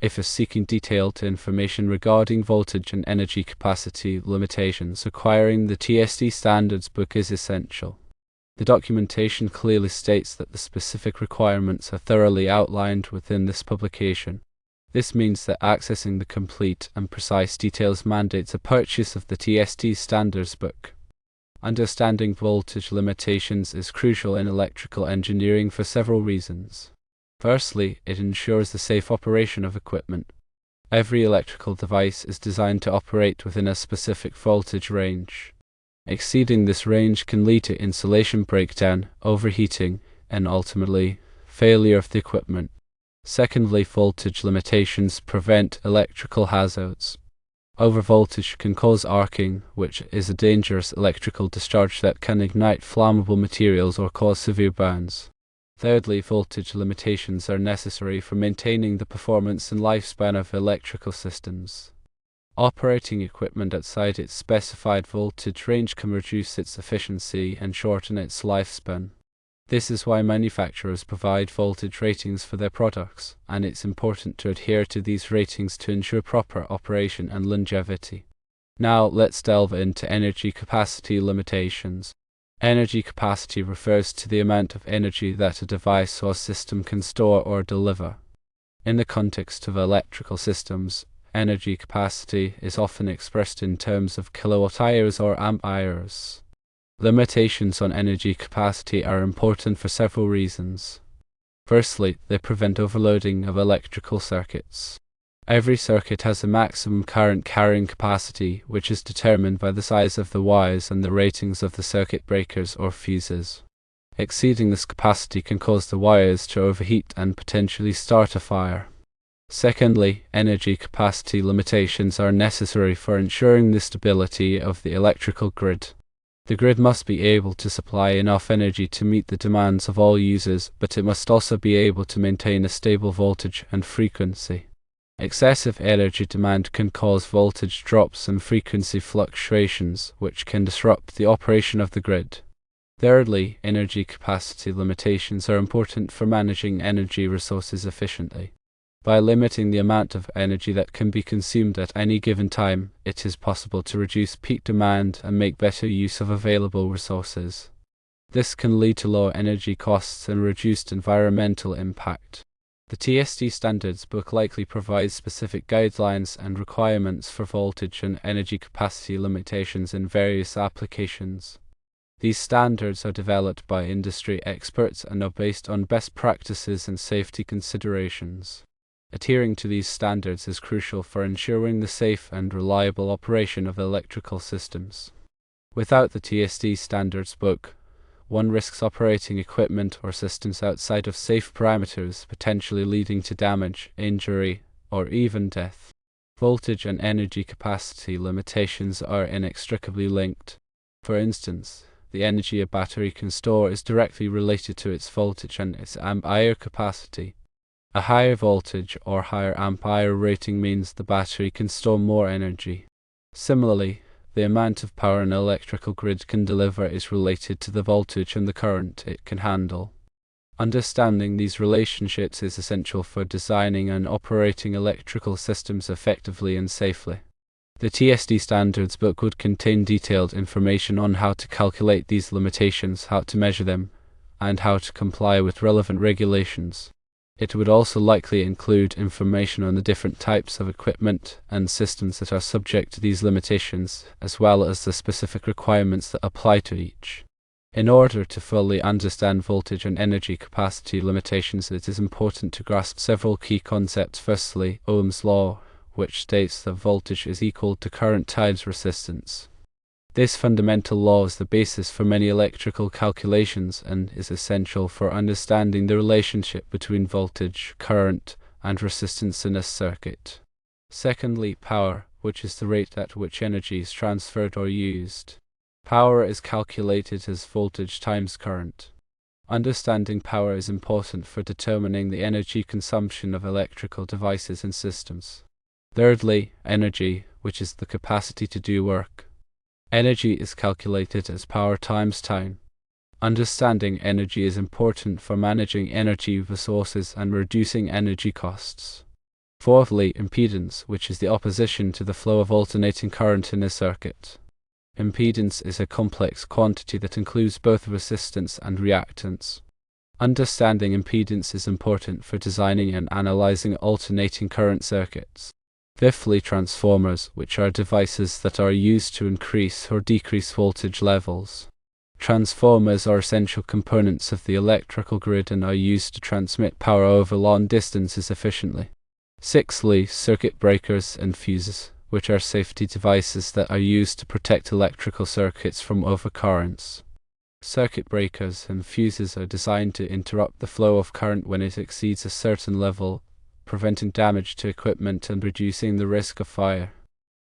if you're seeking detailed information regarding voltage and energy capacity limitations, acquiring the TSD standards book is essential. The documentation clearly states that the specific requirements are thoroughly outlined within this publication. This means that accessing the complete and precise details mandates a purchase of the TSD standards book. Understanding voltage limitations is crucial in electrical engineering for several reasons. Firstly, it ensures the safe operation of equipment. Every electrical device is designed to operate within a specific voltage range. Exceeding this range can lead to insulation breakdown, overheating, and ultimately, failure of the equipment. Secondly, voltage limitations prevent electrical hazards. Overvoltage can cause arcing, which is a dangerous electrical discharge that can ignite flammable materials or cause severe burns. Thirdly, voltage limitations are necessary for maintaining the performance and lifespan of electrical systems. Operating equipment outside its specified voltage range can reduce its efficiency and shorten its lifespan. This is why manufacturers provide voltage ratings for their products, and it's important to adhere to these ratings to ensure proper operation and longevity. Now let's delve into energy capacity limitations. Energy capacity refers to the amount of energy that a device or system can store or deliver. In the context of electrical systems, energy capacity is often expressed in terms of kilowatt-hours or amp-hours. Limitations on energy capacity are important for several reasons. Firstly, they prevent overloading of electrical circuits. Every circuit has a maximum current carrying capacity, which is determined by the size of the wires and the ratings of the circuit breakers or fuses. Exceeding this capacity can cause the wires to overheat and potentially start a fire. Secondly, energy capacity limitations are necessary for ensuring the stability of the electrical grid. The grid must be able to supply enough energy to meet the demands of all users, but it must also be able to maintain a stable voltage and frequency. Excessive energy demand can cause voltage drops and frequency fluctuations, which can disrupt the operation of the grid. Thirdly, energy capacity limitations are important for managing energy resources efficiently. By limiting the amount of energy that can be consumed at any given time, it is possible to reduce peak demand and make better use of available resources. This can lead to lower energy costs and reduced environmental impact. The TSD standards book likely provides specific guidelines and requirements for voltage and energy capacity limitations in various applications. These standards are developed by industry experts and are based on best practices and safety considerations. Adhering to these standards is crucial for ensuring the safe and reliable operation of electrical systems. Without the TSD standards book, one risks operating equipment or systems outside of safe parameters, potentially leading to damage, injury, or even death. Voltage and energy capacity limitations are inextricably linked. For instance, the energy a battery can store is directly related to its voltage and its amp-hour capacity. A higher voltage or higher amp-hour rating means the battery can store more energy. Similarly, the amount of power an electrical grid can deliver is related to the voltage and the current it can handle. Understanding these relationships is essential for designing and operating electrical systems effectively and safely. The TSD standards book would contain detailed information on how to calculate these limitations, how to measure them, and how to comply with relevant regulations. It would also likely include information on the different types of equipment and systems that are subject to these limitations, as well as the specific requirements that apply to each. In order to fully understand voltage and energy capacity limitations, it is important to grasp several key concepts. Firstly, Ohm's law, which states that voltage is equal to current times resistance. This fundamental law is the basis for many electrical calculations and is essential for understanding the relationship between voltage, current, and resistance in a circuit. Secondly, power, which is the rate at which energy is transferred or used. Power is calculated as voltage times current. Understanding power is important for determining the energy consumption of electrical devices and systems. Thirdly, energy, which is the capacity to do work. Energy is calculated as power times time. Understanding energy is important for managing energy resources and reducing energy costs. Fourthly, impedance, which is the opposition to the flow of alternating current in a circuit. Impedance is a complex quantity that includes both resistance and reactance. Understanding impedance is important for designing and analyzing alternating current circuits. Fifthly, transformers, which are devices that are used to increase or decrease voltage levels. Transformers are essential components of the electrical grid and are used to transmit power over long distances efficiently. Sixthly, circuit breakers and fuses, which are safety devices that are used to protect electrical circuits from overcurrents. Circuit breakers and fuses are designed to interrupt the flow of current when it exceeds a certain level, preventing damage to equipment and reducing the risk of fire.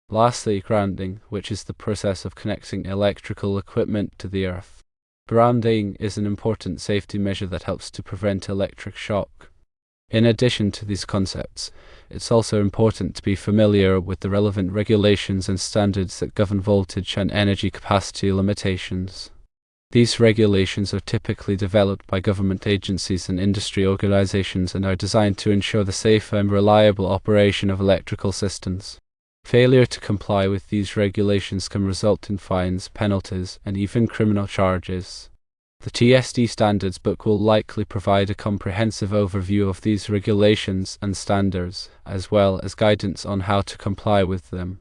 Lastly, grounding, which is the process of connecting electrical equipment to the earth. Grounding is an important safety measure that helps to prevent electric shock. In addition to these concepts, it's also important to be familiar with the relevant regulations and standards that govern voltage and energy capacity limitations. These regulations are typically developed by government agencies and industry organizations and are designed to ensure the safe and reliable operation of electrical systems. Failure to comply with these regulations can result in fines, penalties, and even criminal charges. The TSD Standards book will likely provide a comprehensive overview of these regulations and standards, as well as guidance on how to comply with them.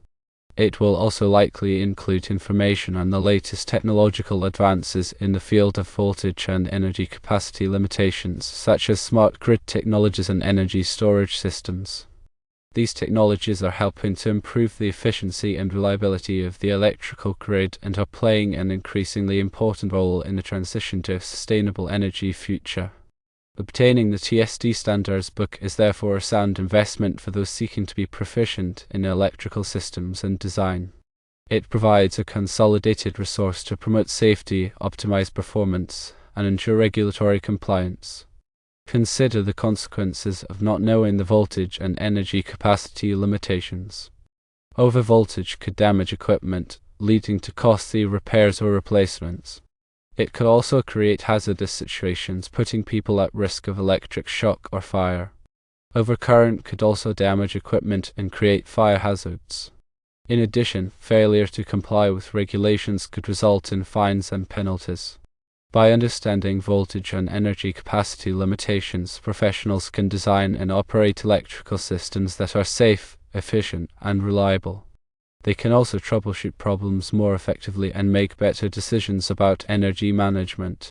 It will also likely include information on the latest technological advances in the field of voltage and energy capacity limitations, such as smart grid technologies and energy storage systems. These technologies are helping to improve the efficiency and reliability of the electrical grid and are playing an increasingly important role in the transition to a sustainable energy future. Obtaining the TSD Standards book is therefore a sound investment for those seeking to be proficient in electrical systems and design. It provides a consolidated resource to promote safety, optimize performance, and ensure regulatory compliance. Consider the consequences of not knowing the voltage and energy capacity limitations. Overvoltage could damage equipment, leading to costly repairs or replacements. It could also create hazardous situations, putting people at risk of electric shock or fire. Overcurrent could also damage equipment and create fire hazards. In addition, failure to comply with regulations could result in fines and penalties. By understanding voltage and energy capacity limitations, professionals can design and operate electrical systems that are safe, efficient, and reliable. They can also troubleshoot problems more effectively and make better decisions about energy management.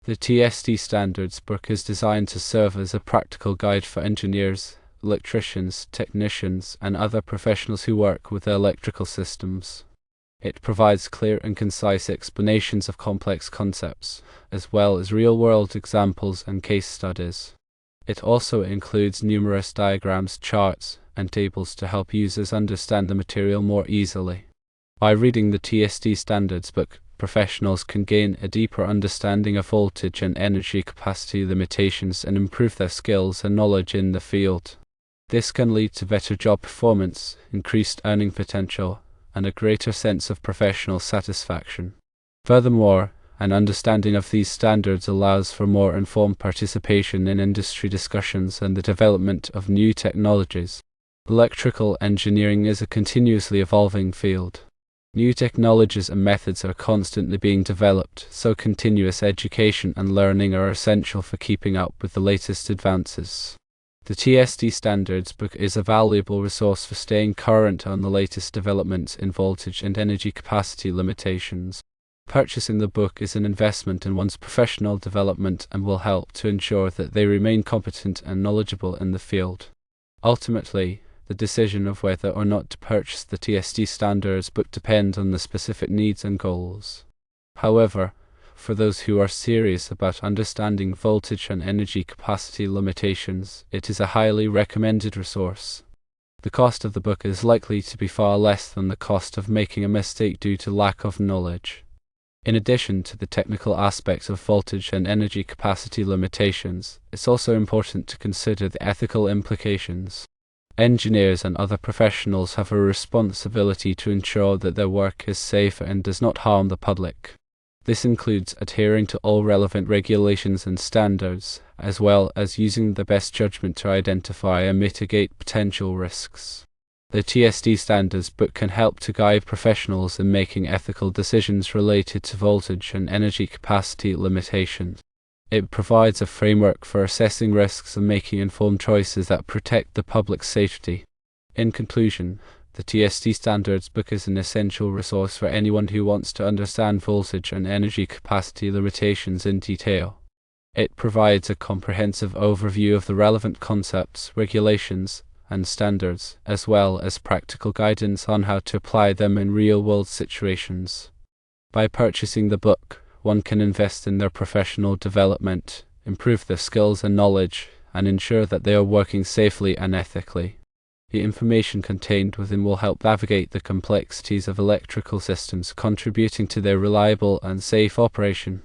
The TSD Standards book is designed to serve as a practical guide for engineers, electricians, technicians, and other professionals who work with electrical systems. It provides clear and concise explanations of complex concepts, as well as real-world examples and case studies. It also includes numerous diagrams, charts, and tables to help users understand the material more easily. By reading the TSD Standards book, professionals can gain a deeper understanding of voltage and energy capacity limitations and improve their skills and knowledge in the field. This can lead to better job performance, increased earning potential, and a greater sense of professional satisfaction. Furthermore, an understanding of these standards allows for more informed participation in industry discussions and the development of new technologies. Electrical engineering is a continuously evolving field. New technologies and methods are constantly being developed, so continuous education and learning are essential for keeping up with the latest advances. The TSD Standards book is a valuable resource for staying current on the latest developments in voltage and energy capacity limitations. Purchasing the book is an investment in one's professional development and will help to ensure that they remain competent and knowledgeable in the field. Ultimately, the decision of whether or not to purchase the TSD Standards book depends on the specific needs and goals. However, for those who are serious about understanding voltage and energy capacity limitations, it is a highly recommended resource. The cost of the book is likely to be far less than the cost of making a mistake due to lack of knowledge. In addition to the technical aspects of voltage and energy capacity limitations, it's also important to consider the ethical implications. Engineers and other professionals have a responsibility to ensure that their work is safe and does not harm the public. This includes adhering to all relevant regulations and standards, as well as using the best judgment to identify and mitigate potential risks. The TSD Standards book can help to guide professionals in making ethical decisions related to voltage and energy capacity limitations. It provides a framework for assessing risks and making informed choices that protect the public's safety. In conclusion, the TSD Standards book is an essential resource for anyone who wants to understand voltage and energy capacity limitations in detail. It provides a comprehensive overview of the relevant concepts, regulations, and standards, as well as practical guidance on how to apply them in real-world situations. By purchasing the book, one can invest in their professional development, improve their skills and knowledge, and ensure that they are working safely and ethically. The information contained within will help navigate the complexities of electrical systems, contributing to their reliable and safe operation.